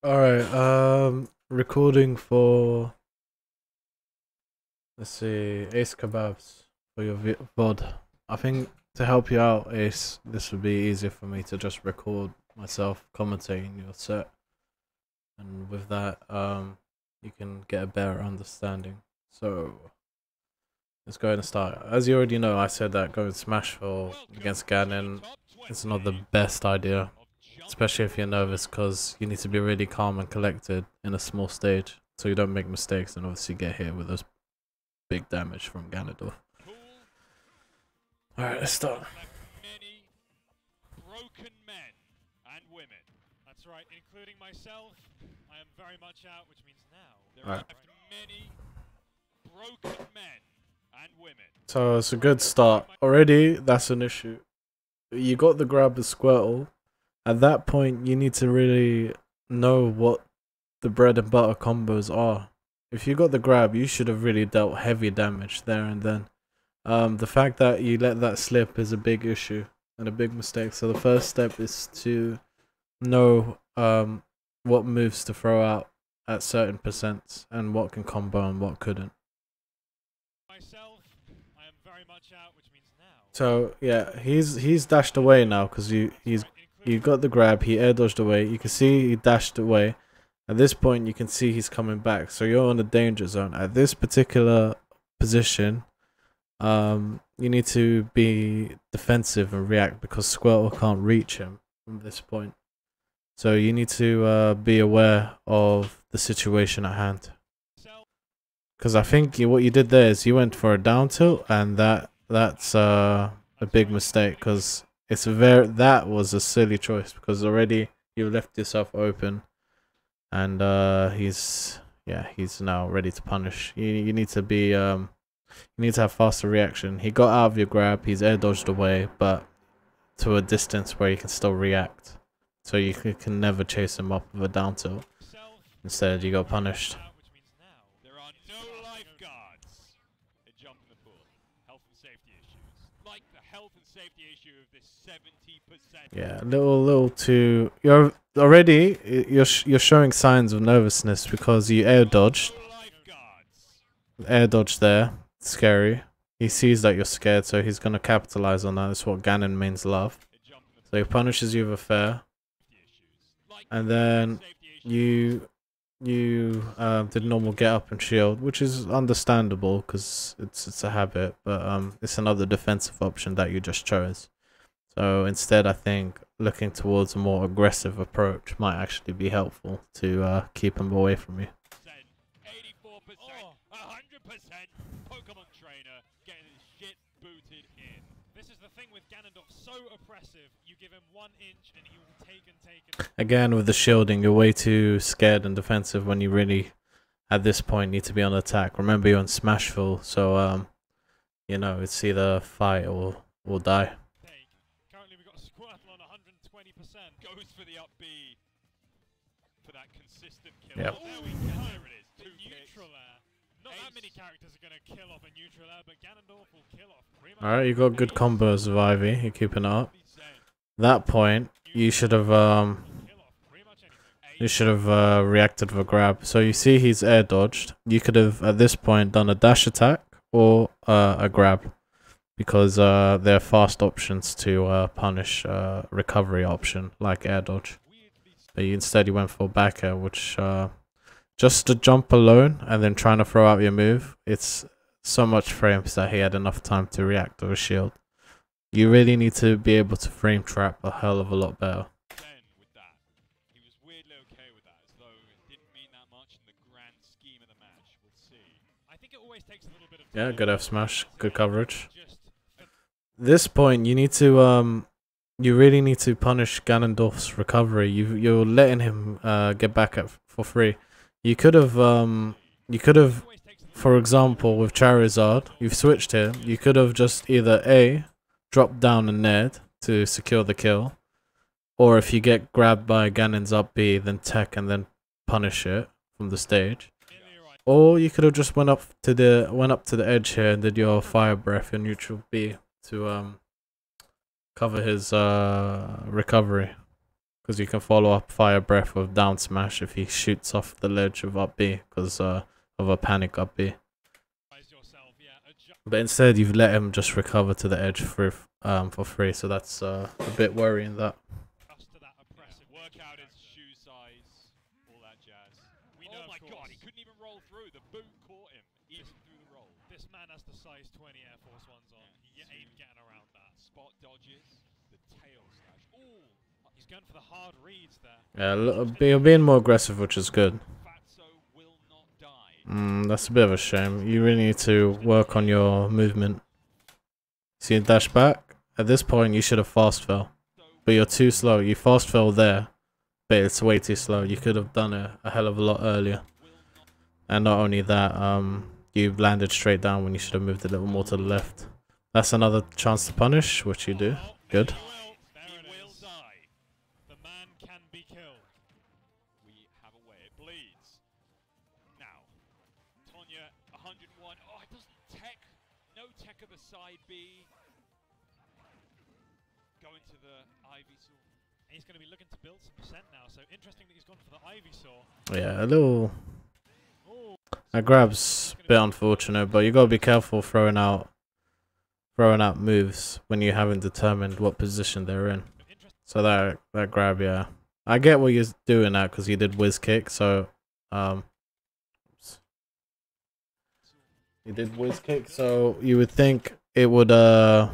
Alright, recording for, let's see, Acekebabs for your VOD. I think to help you out, Ace, this would be easier for me to just record myself commentating your set. And with that, you can get a better understanding. So, let's go ahead and start. As you already know, I said that going Smash for against Ganon is not the best idea. Especially if you're nervous, because you need to be really calm and collected in a small stage so you don't make mistakes and obviously get hit with those big damage from Ganondorf. Alright, let's start. Many broken men and women. That's right, including myself. I am very much out, which means now there are many broken men and women. So it's a good start. Already, that's an issue. You got the grab of Squirtle. At that point, you need to really know what the bread and butter combos are. If you got the grab, you should have really dealt heavy damage there and then. The fact that you let that slip is a big issue and a big mistake. So the first step is to know what moves to throw out at certain percents and what can combo and what couldn't. Myself, I am very much out, which means now. So yeah, he's dashed away now because you got the grab. He air dodged away. You can see he dashed away. At this point, you can see he's coming back. So you're on the danger zone. At this particular position, you need to be defensive and react because Squirtle can't reach him from this point. So you need to be aware of the situation at hand. Because I think what you did there is you went for a down tilt, and that's a big mistake because that was a silly choice because already you left yourself open, and he's now ready to punish. You need to be you need to have faster reaction. He got out of your grab, he's air dodged away, but to a distance where you can still react. So you can never chase him up with a down tilt. Instead, you got punished. There are no lifeguards that jump in the pool. Health and safety issues. Like the health and safety issue of this 70%. Yeah, a little too. You're showing signs of nervousness because you air dodged. Air dodge there. It's scary. He sees that you're scared, so he's gonna capitalize on that. That's what Ganon means love. So he punishes you with a fair, and then you did normal get up and shield, which is understandable because it's a habit, but it's another defensive option that you just chose. So instead, I think looking towards a more aggressive approach might actually be helpful to keep him away from you. 84%, 100% Pokemon trainer getting his shit booted in. This is the thing with Ganondorf, so oppressive. You give him 1 inch and he will take and take and... Again, with the shielding, you're way too scared and defensive when you really, at this point, need to be on attack. Remember, you're on Smashville, so you know, it's either fight or die. Currently, we've got Squirtle on 120%. Goes for the up B for that consistent kill. Yep. There we go. There it is. Two neutral air. Not that many characters are going to kill off a neutral air, but Ganondorf will kill off pretty much. Alright, you got good combos with Ivy. You're keeping it up. That point, you should have reacted with a grab. So you see he's air dodged. You could have at this point done a dash attack or a grab, because there are fast options to punish recovery option like air dodge. But instead you went for back air, which just to jump alone and then trying to throw out your move, it's so much frames that he had enough time to react with a shield. You really need to be able to frame trap a hell of a lot better. With that, he was weirdly okay with that, as though it didn't mean that much in the grand scheme of the match. We'll see. I think it always takes a little bit of time. Yeah, good F smash, good coverage. This point, you need to you really need to punish Ganondorf's recovery. You're letting him get back at for free. You could have for example with Charizard, you've switched here. You could have just either A, drop down and Ned to secure the kill, or if you get grabbed by Ganon's up B, then tech and then punish it from the stage. Or you could have just went up to the edge here and did your fire breath, your neutral B, to cover his recovery. Because you can follow up Fire Breath with down smash if he shoots off the ledge of up B because of a panic up B. But instead you've let him just recover to the edge for free, so that's a bit worrying that. Work out his shoe size, all that jazz. Oh my god, he couldn't even roll through. The boot caught him, even through the roll. This man has the size 20 Air Force Ones on. He ain't getting around that. Spot dodges, the tail slash. Ooh, he's going for the hard reads there. Yeah, you're being more aggressive, which is good. That's a bit of a shame. You really need to work on your movement. See, dash back. At this point, you should have fast fell. But you're too slow. You fast fell there, but it's way too slow. You could have done it a hell of a lot earlier. And not only that, you landed straight down when you should have moved a little more to the left. That's another chance to punish, which you do. Good. The man can be killed. We have a way. It bleeds. Now, Tonya, 101. Oh, it doesn't tech. No tech of the side B. Going to the Ivy Saw. He's going to be looking to build some percent now. So interesting that he's gone for the Ivy Saw. Yeah, a little. That grab's a bit unfortunate, but you gotta be careful throwing out moves when you haven't determined what position they're in. So that grab, yeah, I get what you're doing at because you did whiz kick. So you did whiz kick, so you would think it would go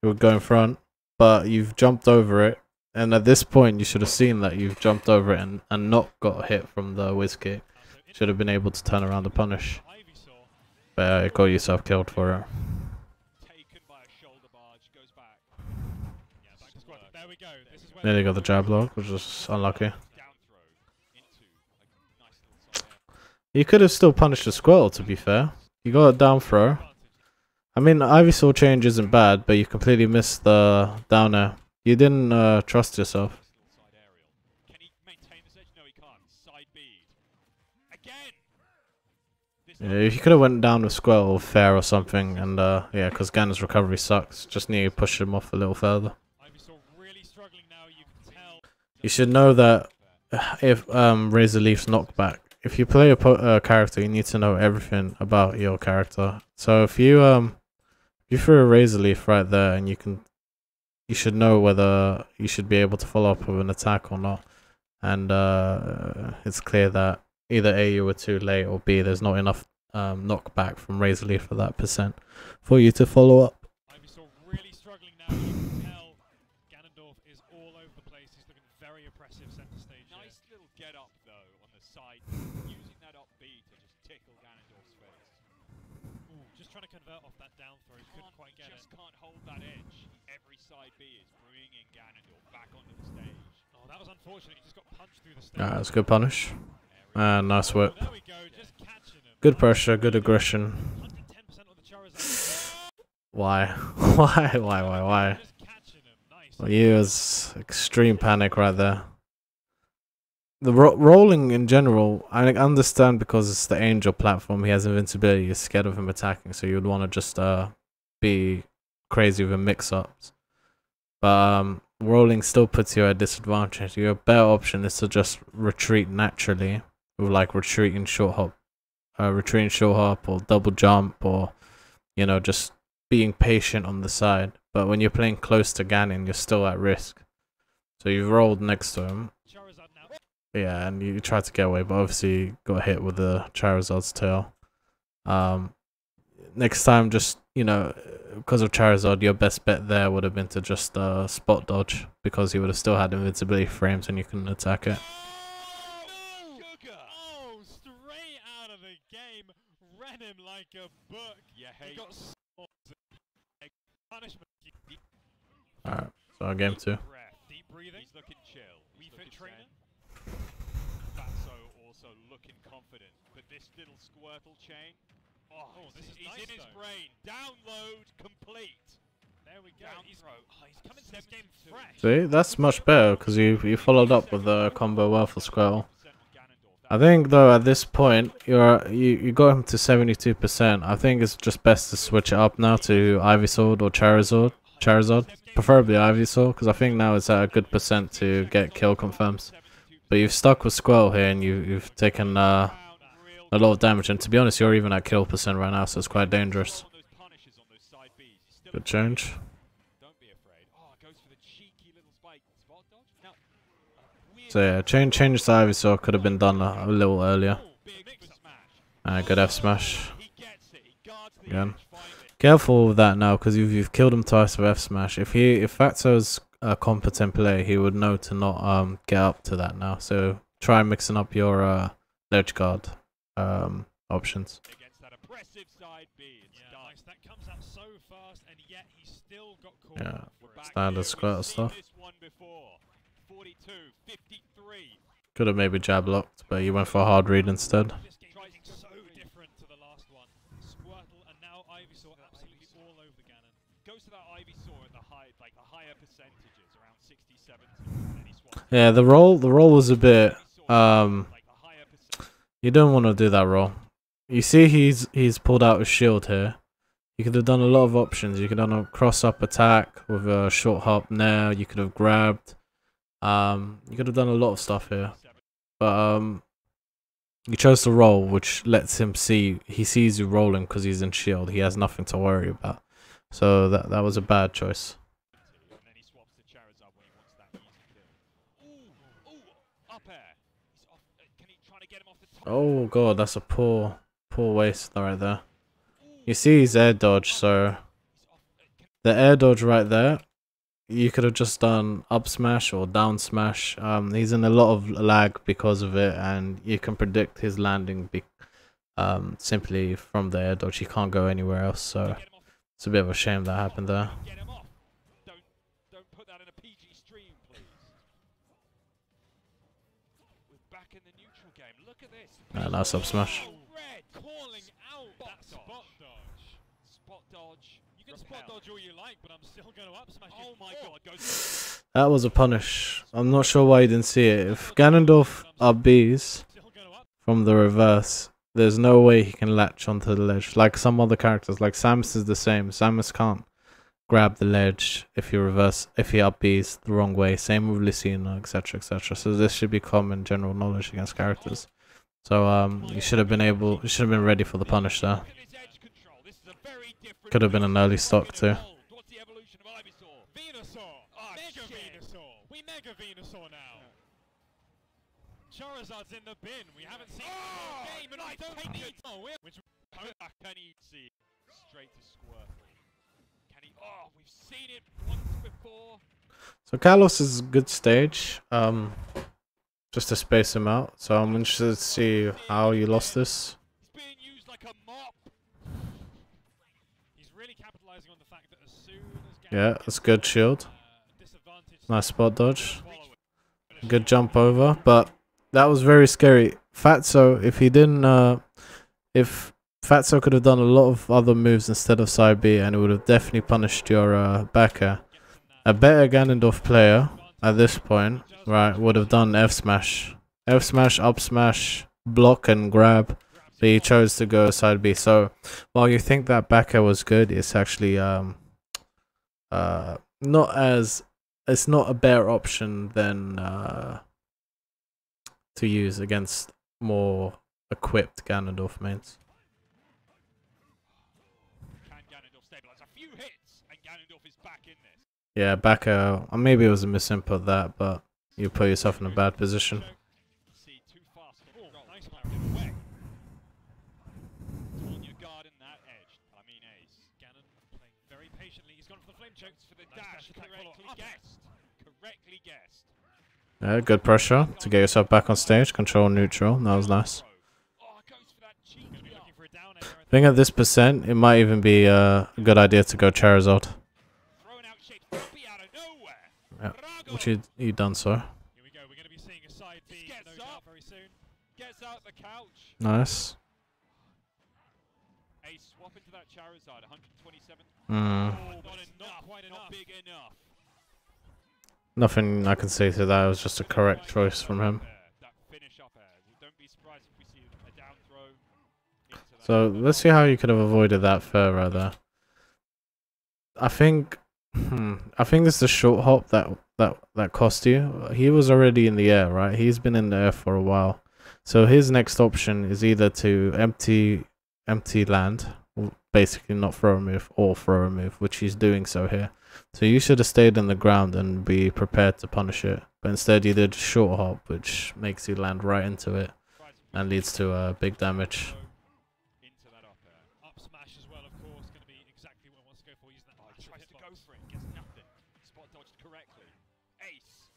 in front, but you've jumped over it, and at this point you should have seen that you've jumped over it and not got hit from the whiz kick. Should have been able to turn around the punish, but you got yourself killed for it. Nearly got the jab block, which was unlucky. You could have still punished the squirrel, to be fair. You got a down throw. I mean, Ivysaur change isn't bad, but you completely missed the down air. You didn't trust yourself. Yeah, you could have went down with Squirrel or Fair or something, and yeah, because Ganon's recovery sucks. Just need to push him off a little further. You should know that if Razor Leaf's knockback, if you play a character, you need to know everything about your character. So if you threw a Razor Leaf right there, and you should know whether you should be able to follow up with an attack or not. And it's clear that either A, you were too late, or B, there's not enough knockback from Razor Leaf for that percent for you to follow up. Ivysaur really struggling now. You can tell Ganondorf is all over the place. He's looking very oppressive center stage. Nice little get up though on the side, using that up B to just tickle Ganondorf's face. Ooh, just trying to convert off that down throw. He couldn't quite get it. Just can't hold that edge. Every side B is bringing Ganondorf back onto the stage. Oh, that was unfortunate. He just got punched through the stage. That's a good punish. Nice whip. There we go, just catching him. Good pressure, good aggression. 110% on the Charizard. Why? Why? Just catching him. Nice. Well, he was extreme panic right there. The rolling in general, I understand because it's the Angel platform. He has invincibility. You're scared of him attacking, so you would want to just be crazy with mix-ups. But rolling still puts you at a disadvantage. Your better option is to just retreat naturally, with like retreating short hop or double jump, or you know, just being patient on the side. But when you're playing close to Ganon, you're still at risk. So you've rolled next to him. Yeah, and you tried to get away, but obviously got hit with the Charizard's tail. Next time, just, you know, because of Charizard, your best bet there would have been to just spot dodge, because he would have still had invincibility frames and you couldn't attack it. Oh, straight out of the game, read him like a book. He got punishment. Alright, so game 2. Deep breathing. He's looking chill. We fit training. Fatso also looking confident, but this little Squirtle chain. Oh, this is nice, in his brain. Download complete. There we go. He's coming to this game fresh. See, that's much better because you followed up with a combo well for Squirtle. I think though at this point you got him to 72%. I think it's just best to switch it up now to Ivysaur or Charizard. preferably Ivysaur, because I think now it's at a good percent to get kill confirms. But you've stuck with Squirtle here, and you've taken a lot of damage. And to be honest, you're even at kill percent right now, so it's quite dangerous. Good change. So yeah, change to Ivysaur could have been done a little earlier. Good F smash. Again. Careful with that now, because you've killed him twice with F smash. If Fatso's a competent player, he would know to not get up to that now. So try mixing up your ledge guard options. Yeah, standard Squirtle stuff. Could have maybe jab locked, but you went for a hard read instead. Yeah, the roll was a bit you don't want to do that roll. You see he's pulled out his shield here. You could have done a lot of options. You could have done a cross up attack with a short hop nair. You could have grabbed. You could have done a lot of stuff here. But you chose to roll, which lets him see. He sees you rolling because he's in shield. He has nothing to worry about. So that was a bad choice. Oh god, that's a poor waste right there. You see his air dodge, so the air dodge right there, you could have just done up smash or down smash. He's in a lot of lag because of it, and you can predict his landing simply from the air dodge. He can't go anywhere else, so it's a bit of a shame that happened there. Nice up smash. That was a punish. I'm not sure why you didn't see it. If Ganondorf up Bs from the reverse, there's no way he can latch onto the ledge. Like some other characters, like Samus is the same. Samus can't grab the ledge if he up Bs the wrong way. Same with Lucina, etc, etc. So this should be common general knowledge against characters. So you should have been ready for the punish there. Could have been an early stock too. Charizard's in the bin. We haven't seen game, and I don't need which can he see straight to Squirtle? Can he? Oh, we've seen it once before. So Kalos is a good stage. Just to space him out. So I'm interested to see how you lost this. He's being used like a mop. He's really capitalizing on the fact that as soon as yeah, that's good shield. Nice spot dodge. Good jump over, but that was very scary. Fatso, if Fatso could have done a lot of other moves instead of side B, and it would have definitely punished your back air. A better Ganondorf player at this point, right, would have done F smash, up smash, block and grab, but he chose to go side B. So while you think that back air was good, it's actually it's not a better option than to use against more equipped Ganondorf mains. Can Ganondorf stabilize a few hits, and Ganondorf is back in this. Yeah, back air. Maybe it was a misinput that, but you put yourself in a bad position. See too fast. Oh, nice away. On your guard in that edge. I mean, Ace. Ganon playing very patiently. He's gone for the flame chokes for the dash. Correctly guessed. Yeah, good pressure to get yourself back on stage. Control neutral. That was nice. I think at this percent, it might even be a good idea to go Charizard. Yeah, which you done so. Here we go. We're going to be seeing a side B no doubt very soon. Gets out the couch. Nice. Ace swap into that Charizard. 127. Not quite enough. Not big enough. Nothing I can say to that. It was just a correct choice from him. So let's see how you could have avoided that fair right there. I think I think this is a short hop that cost you. He was already in the air, right? He's been in the air for a while. So his next option is either to empty land, basically not throw a move, or throw a move, which he's doing so here. So you should have stayed in the ground and be prepared to punish it. But instead you did a short hop, which makes you land right into it and leads to big damage. Into that up air. Up smash as well, of course, going to be exactly what he wants to go for. Using that tries to go for it, gets nothing. Spot dodged correctly. Ace.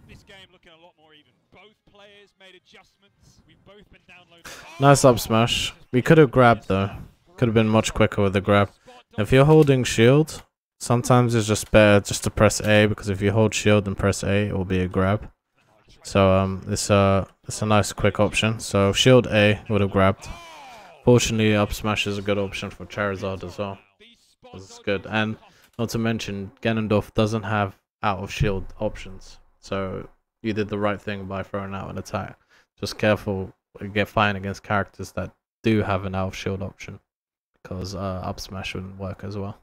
This game looking a lot more even. Both players made adjustments. We've both been downloading. Nice up smash. We could have grabbed though. Could have been much quicker with the grab. If you're holding shield, sometimes it's just better just to press A, because if you hold shield and press A, it will be a grab. So it's a nice quick option. So shield A would have grabbed. Fortunately, up smash is a good option for Charizard as well. It's good, and not to mention Ganondorf doesn't have out of shield options. So you did the right thing by throwing out an attack. Just careful, get fine against characters that do have an out of shield option, because up smash wouldn't work as well.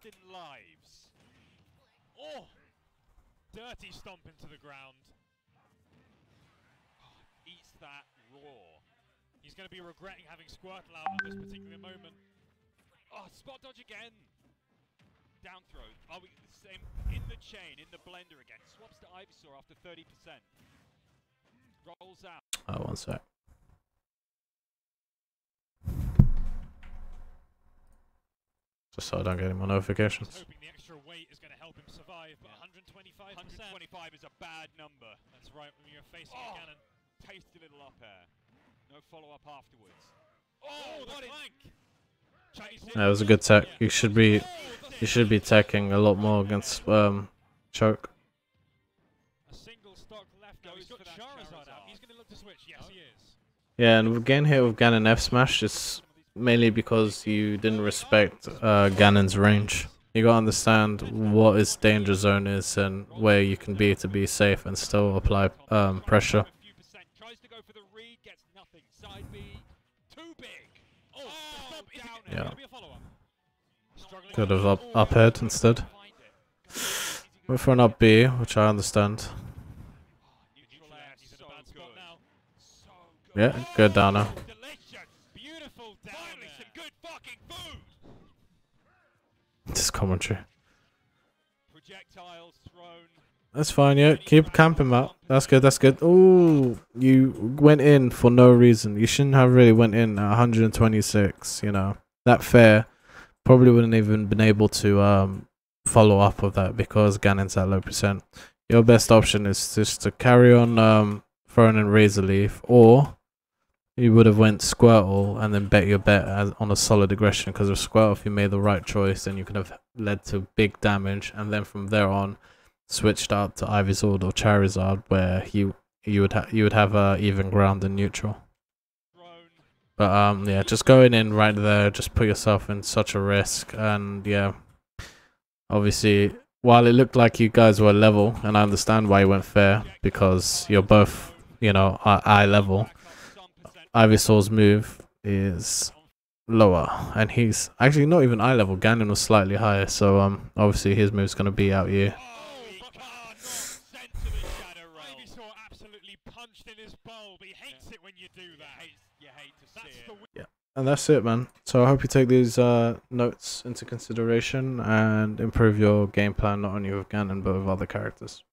Oh, dirty stomp into the ground. Eats that raw. He's going to be regretting having Squirtle out at this particular moment. Oh, spot dodge again. Down throw. Are we the same in the chain, in the blender again? Swaps to Ivysaur after 30%. Rolls out. Oh, one sec. Just so I don't get any more notifications. Hoping the extra weight is going to help him survive, but 125%. 125 is a bad number. That's right, when you're facing a cannon. Tasty little up air. No follow-up afterwards. Oh, the flank! That was a good tech. You should be teching a lot more against choke. A single stock left. He's got Charizard out. He's going to look to switch. Yes, he is. Yeah, and getting hit with Ganon F smash is mainly because you didn't respect Ganon's range. You gotta understand what his danger zone is and where you can be to be safe and still apply pressure. Tries to go for the read, gets nothing. Side B, too big. Oh, yeah. Could have up head instead. Went for an up B, which I understand. Yeah, good downer. Beautiful down. Finally some good fucking food. This commentary. Projectiles thrown. That's fine, yeah. Keep camping out. That's good, that's good. Ooh, you went in for no reason. You shouldn't have really went in at 126, you know. That fair probably wouldn't even been able to follow up with that because Ganon's at low percent. Your best option is just to carry on throwing in Razor Leaf, or you would have went Squirtle and then bet your bet on a solid aggression, because with Squirtle, if you made the right choice, then you could have led to big damage, and then from there on switched out to Ivysaur or Charizard, where you would have even ground and neutral. But yeah, just going in right there, just put yourself in such a risk. And yeah, obviously, while it looked like you guys were level, and I understand why you went fair, because you're both, you know, eye level, Ivysaur's move is lower, and he's actually not even eye level. Ganon was slightly higher, so obviously his move's gonna be out here. Ivysaur absolutely punched in his bowl, but he hates it when you do that. You hate to see it. Yeah, and that's it, man. So I hope you take these notes into consideration and improve your game plan, not only with Ganon but with other characters.